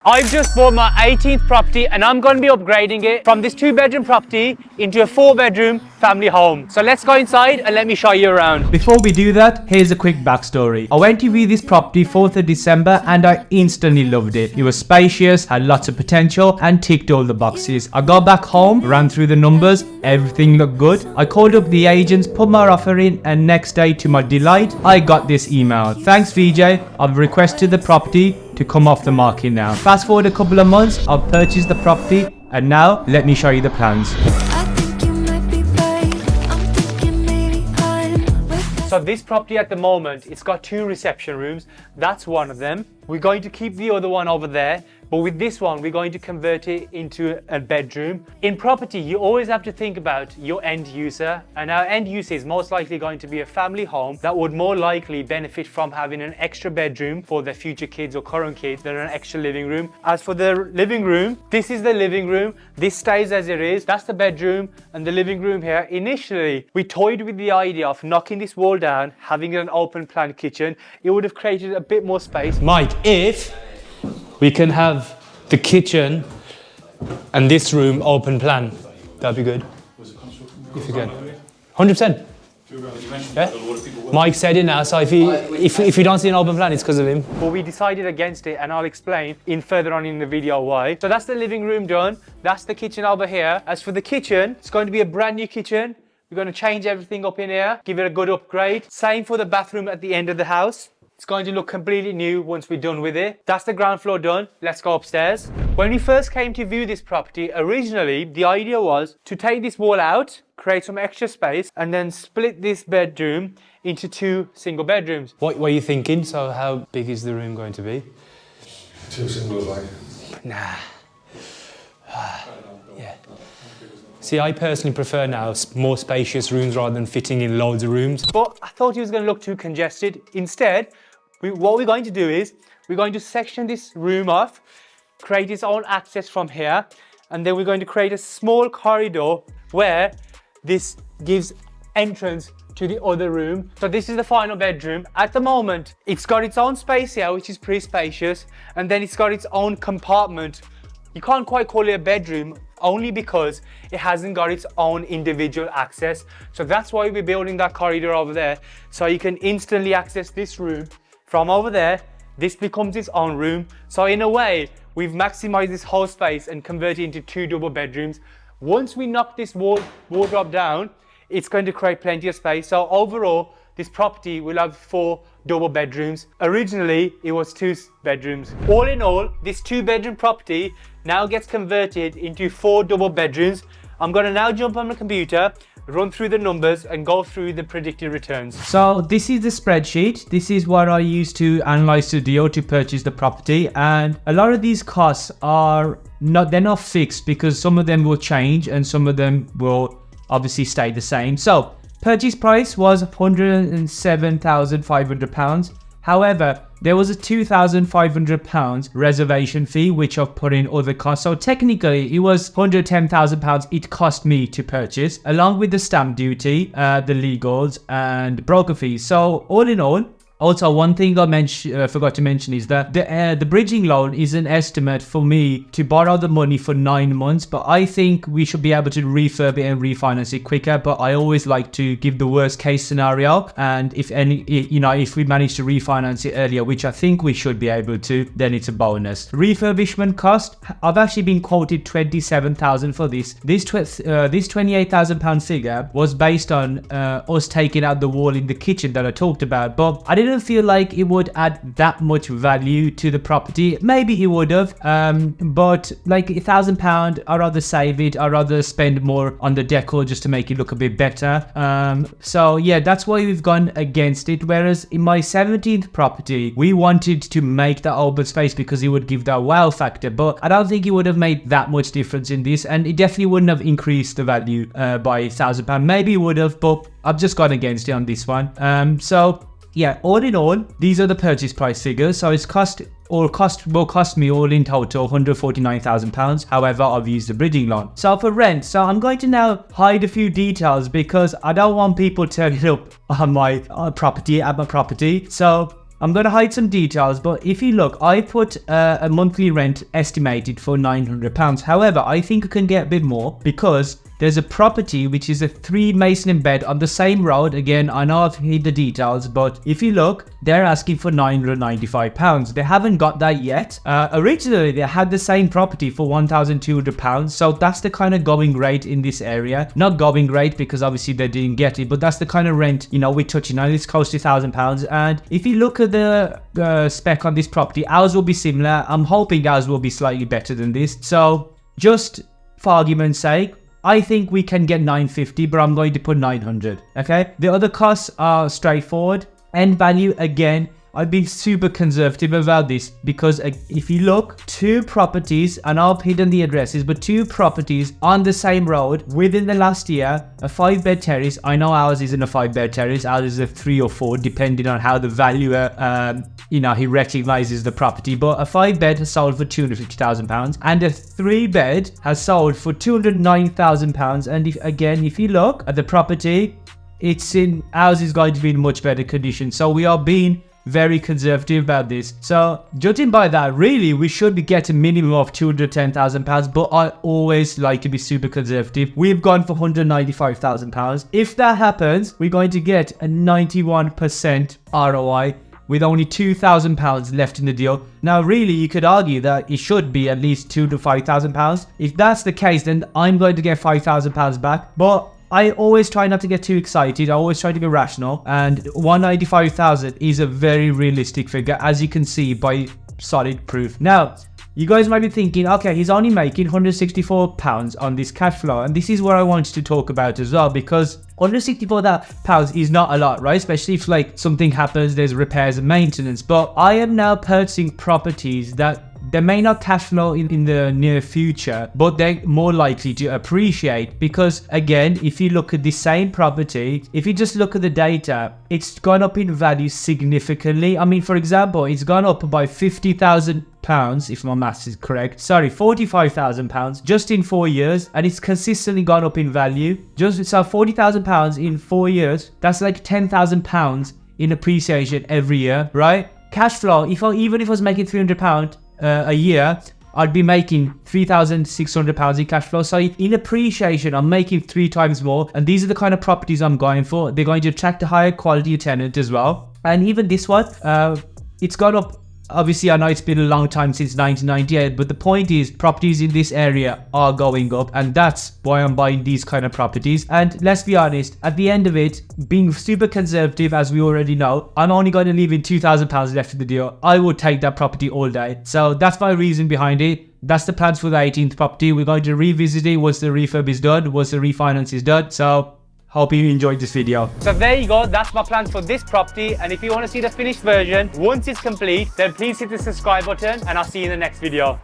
I've just bought my 18th property and I'm going to be upgrading it from this 2-bedroom property into a 4-bedroom family home. So let's go inside and let me show you around. Before we do that, here's a quick backstory. I went to view this property 4th of December and I instantly loved it. It was spacious, had lots of potential and ticked all the boxes. I got back home, ran through the numbers, everything looked good. I called up the agents, put my offer in, and next day to my delight, I got this email. Thanks VJ, I've requested the property to come off the market now. Fast forward a couple of months, I've purchased the property and now let me show you the plans. So this property at the moment, it's got 2 reception rooms. That's one of them. We're going to keep the other one over there, but with this one, we're going to convert it into a bedroom. In property, you always have to think about your end user, and our end user is most likely going to be a family home that would more likely benefit from having an extra bedroom for their future kids or current kids than an extra living room. As for the living room, this is the living room. This stays as it is. That's the bedroom and the living room here. Initially, we toyed with the idea of knocking this wall down, having an open plan kitchen. It would have created a bit more space. Mike, if we can have the kitchen and this room open plan, that'd be good. If you can. 100%. Yeah? Mike said it now, so if you don't see an open plan, it's because of him. But we decided against it, and I'll explain further on in the video why. So that's the living room done. That's the kitchen over here. As for the kitchen, it's going to be a brand new kitchen. We're going to change everything up in here, give it a good upgrade. Same for the bathroom at the end of the house. It's going to look completely new once we're done with it. That's the ground floor done. Let's go upstairs. When we first came to view this property, originally the idea was to take this wall out, create some extra space, and then split this bedroom into 2 single bedrooms. What were you thinking? So how big is the room going to be? 2 singles, like. Nah. Yeah. See, I personally prefer now more spacious rooms rather than fitting in loads of rooms. But I thought it was going to look too congested. Instead, what we're going to do is we're going to section this room off, create its own access from here, and then we're going to create a small corridor where this gives entrance to the other room. So this is the final bedroom. At the moment, it's got its own space here, which is pretty spacious, and then it's got its own compartment. You can't quite call it a bedroom, only because it hasn't got its own individual access. So that's why we're building that corridor over there, so you can instantly access this room from over there. This becomes its own room. So in a way, we've maximized this whole space and converted it into 2 double bedrooms. Once we knock this wardrobe down, it's going to create plenty of space. So overall, this property will have 4 double bedrooms. Originally, it was 2 bedrooms. All in all, this 2-bedroom property now gets converted into 4 double bedrooms. I'm going to now jump on the computer, run through the numbers and go through the predicted returns. So this is the spreadsheet. This is what I used to analyze the deal to purchase the property, and a lot of these costs they're not fixed because some of them will change and some of them will obviously stay the same. So purchase price was £107,500. However, there was a £2,500 reservation fee, which I've put in other costs. So technically, it was £110,000 it cost me to purchase, along with the stamp duty, the legals, and broker fees. So all in all, also, one thing I forgot to mention is that the bridging loan is an estimate for me to borrow the money for 9 months, but I think we should be able to refurb it and refinance it quicker. But I always like to give the worst case scenario, and if we manage to refinance it earlier, which I think we should be able to, then it's a bonus. Refurbishment cost, I've actually been quoted £27,000 for this. This £28,000 figure was based on us taking out the wall in the kitchen that I talked about, but I didn't feel like it would add that much value to the property. Maybe it would have, but like £1,000, I'd rather save it. I'd rather spend more on the decor just to make it look a bit better. So yeah, that's why we've gone against it. Whereas in my 17th property, we wanted to make that open space because it would give that wow factor, but I don't think it would have made that much difference in this, and it definitely wouldn't have increased the value by £1,000. Maybe it would have, but I've just gone against it on this one. So yeah, all in all, these are the purchase price figures. So it's will cost me all in total £149,000. However, I've used the bridging loan. So for rent, I'm going to now hide a few details because I don't want people turning up on my property. So I'm gonna hide some details, but if you look, I put a monthly rent estimated for £900. However, I think I can get a bit more because there's a property which is a 3 mason in bed on the same road. Again, I know I've hid the details, but if you look, they're asking for £995. They haven't got that yet. Originally, they had the same property for £1,200. So that's the kind of going rate in this area. Not going rate because obviously they didn't get it, but that's the kind of rent, you know, we're touching on. It's close to £1,000. And if you look at the spec on this property, ours will be similar. I'm hoping ours will be slightly better than this. So just for argument's sake, I think we can get 950, but I'm going to put 900. Okay. The other costs are straightforward. End value, again, I've been super conservative about this because if you look, 2 properties, and I've hidden the addresses, but 2 properties on the same road within the last year, a 5-bed terrace. I know ours isn't a 5-bed terrace, ours is a 3 or 4, depending on how the valuer, you know, he recognizes the property. But a 5-bed has sold for £250,000 and a 3-bed has sold for £209,000. And if you look at the property, ours is going to be in much better condition. So we are being very conservative about this. So judging by that, really we should be getting minimum of £210,000, but I always like to be super conservative. We've gone for £195,000. If that happens, we're going to get a 91% ROI with only £2,000 left in the deal. Now really you could argue that it should be at least £2,000 to £5,000. If that's the case, then I'm going to get £5,000 back, but I always try not to get too excited. I always try to be rational, and 195,000 is a very realistic figure, as you can see by solid proof. Now, you guys might be thinking, okay, he's only making £164 on this cash flow, and this is what I wanted to talk about as well, because £164 is not a lot, right? Especially if like something happens, there's repairs and maintenance. But I am now purchasing properties that they may not cash flow in the near future, but they're more likely to appreciate because, again, if you look at the same property, if you just look at the data, it's gone up in value significantly. I mean, for example, it's gone up by £50,000, if my maths is correct. Sorry, £45,000 just in 4 years, and it's consistently gone up in value. Just so £40,000 in 4 years, that's like £10,000 in appreciation every year, right? Cash flow, even if I was making £300 a year, I'd be making £3,600 in cash flow. So in appreciation, I'm making 3 times more. And these are the kind of properties I'm going for. They're going to attract a higher quality tenant as well. And even this one, it's gone up. Obviously, I know it's been a long time since 1998, but the point is properties in this area are going up, and that's why I'm buying these kind of properties. And let's be honest, at the end of it, being super conservative, as we already know, I'm only going to leave in £2,000 left in the deal. I would take that property all day. So that's my reason behind it. That's the plans for the 18th property. We're going to revisit it once the refurb is done, once the refinance is done. So hope you enjoyed this video. So there you go, that's my plans for this property, and if you want to see the finished version once it's complete, then please hit the subscribe button and I'll see you in the next video.